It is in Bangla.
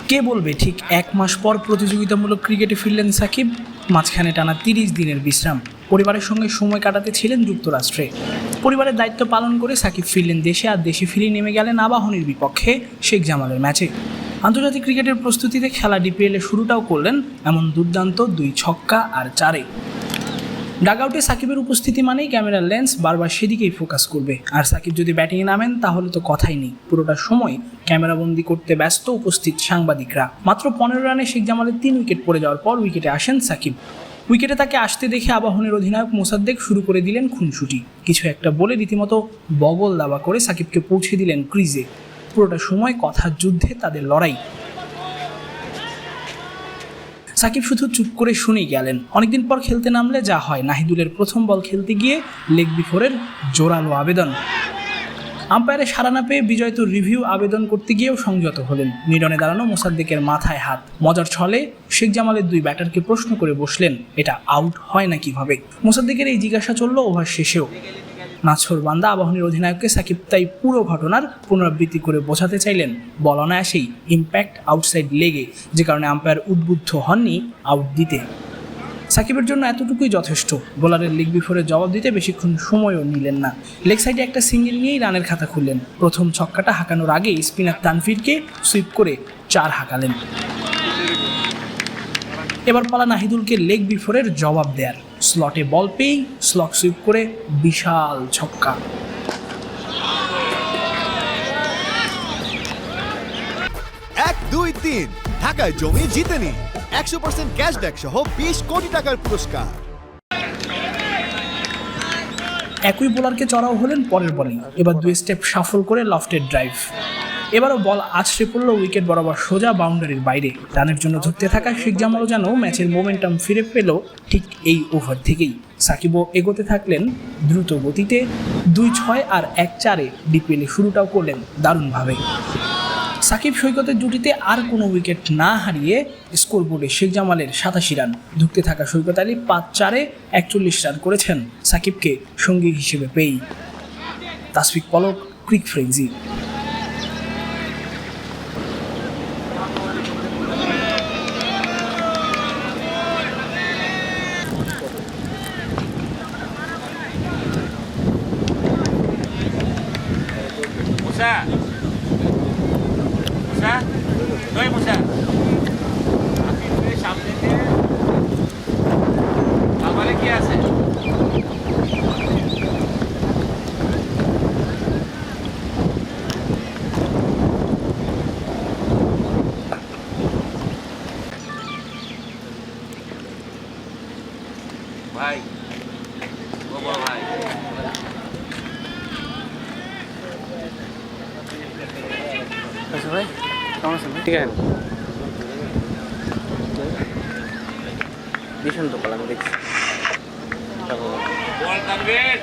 কে বলবে ঠিক 1 মাস পর প্রতিযোগিতামূলক ক্রিকেটে ফিরলেন সাকিব। মাঝখানে টানা 30 দিনের বিশ্রাম। পরিবারের সঙ্গে সময় কাটাতে ছিলেন যুক্তরাষ্ট্রে। পরিবারের দায়িত্ব পালন করে সাকিব ফিরলেন দেশে, আর দেশে ফিরে নেমে গেলেন আবাহনীর বিপক্ষে শেখ জামালের ম্যাচে। আন্তর্জাতিক ক্রিকেটের প্রস্তুতিতে খেলা ডিপিএলে শুরুটাও করলেন এমন দুর্দান্ত 2 ছক্কা আর 4-এ। ডাগআউটে সাকিবের উপস্থিতি মানেই ক্যামেরার লেন্স বারবার সেদিকেই ফোকাস করবে, আর সাকিব যদি ব্যাটিংয়ে নামেন তাহলে তো কথাই নেই। পুরোটা সময় ক্যামেরাবন্দি করতে ব্যস্ত উপস্থিত সাংবাদিকরা। মাত্র 15 রানে শেখ জামালের 3 উইকেট পড়ে যাওয়ার পর উইকেটে আসেন সাকিব। উইকেটে তাকে আসতে দেখে আবাহনীর অধিনায়ক মোসাদ্দেক শুরু করে দিলেন খুনসুটি। কিছু একটা বলে রীতিমতো বগল দাবা করে সাকিবকে পৌঁছে দিলেন ক্রিজে। পুরোটা সময় কথার যুদ্ধে তাদের লড়াই। সাকিব শুধু চুপ করে শুনেই গেলেন। অনেকদিন পর খেলতে নামলে যা হয়, নাহিদুলের প্রথম বল খেলতে গিয়ে লেগ বিফোরের জোরালো আবেদন। আম্পায়ারের সাড়া না পেয়ে বিজয় তো রিভিউ আবেদন করতে গিয়েও সংযত হলেন। মিডনে দাঁড়ানো মোসাদ্দেকের মাথায় হাত। মজার ছলে শেখ জামালের 2 ব্যাটারকে প্রশ্ন করে বসলেন, এটা আউট হয় না কিভাবে? মোসাদ্দেকের এই জিজ্ঞাসা চলল ওভার শেষেও। নাছোড়বান্দা আবাহনীর অধিনায়ককে সাকিব তাই পুরো ঘটনার পুনরাবৃত্তি করে বোঝাতে চাইলেন বল অনায়াসেই ইম্প্যাক্ট আউটসাইড লেগে, যে কারণে আম্পায়ার উদ্বুদ্ধ হননি আউট দিতে। সাকিবের জন্য এতটুকুই যথেষ্ট। বোলারের লেগ বিফোরে জবাব দিতে বেশিক্ষণ সময়ও নিলেন না। লেগ সাইডে একটা সিঙ্গেল নিয়েই রানের খাতা খুললেন। প্রথম ছক্কাটা হাঁকানোর আগেই স্পিনার তানভীরকে সুইপ করে 4 হাঁকালেন। এবার পালা নাহিদুলকে লেগ বিফোরের জবাব দেয়ার। স্লটে বল পেয়েই স্লগ সুইপ করে বিশাল ছক্কা। 1-2-3 ঢাকায় জমি জিতে নিন 100% ক্যাশব্যাক সহ 20 কোটি টাকার পুরস্কার। একই বোলারকে চড়াও হলেন পরের বলেই। এবার 2 স্টেপ শাফল করে লফটেড ড্রাইভ। এবারও বল আছড়ে পড়ল উইকেট বরাবর সোজা বাউন্ডারির বাইরে। রানের জন্য ধরতে থাকা শেখ জামালও যেন ম্যাচের মোমেন্টাম ফিরে পেল ঠিক এই ওভার থেকেই। সাকিবও এগোতে থাকলেন দ্রুত গতিতে। 2-6 আর 1-4-এ ডিপিএলে শুরুটাও করলেন দারুণভাবে। সাকিব সৈকতের জুটিতে আর কোনো উইকেট না হারিয়ে স্কোরবোর্ডে শেখ জামালের 87 রান। ধুঁকতে থাকা সৈকত আলী 5-4-এ 41 রান করেছেন সাকিবকে সঙ্গী হিসেবে পেয়েই। তাসফিক পলক, ক্রিক frenzy. Musa, no hay Musa. Aquí তুই সামনে দিয়ে আমারে কি আছে? ভাই, ও বড় ভাই। ভাই কেমন আছেন? ঠিক আছে, ভীষণ তো আমি দেখছি। বল তানভীর।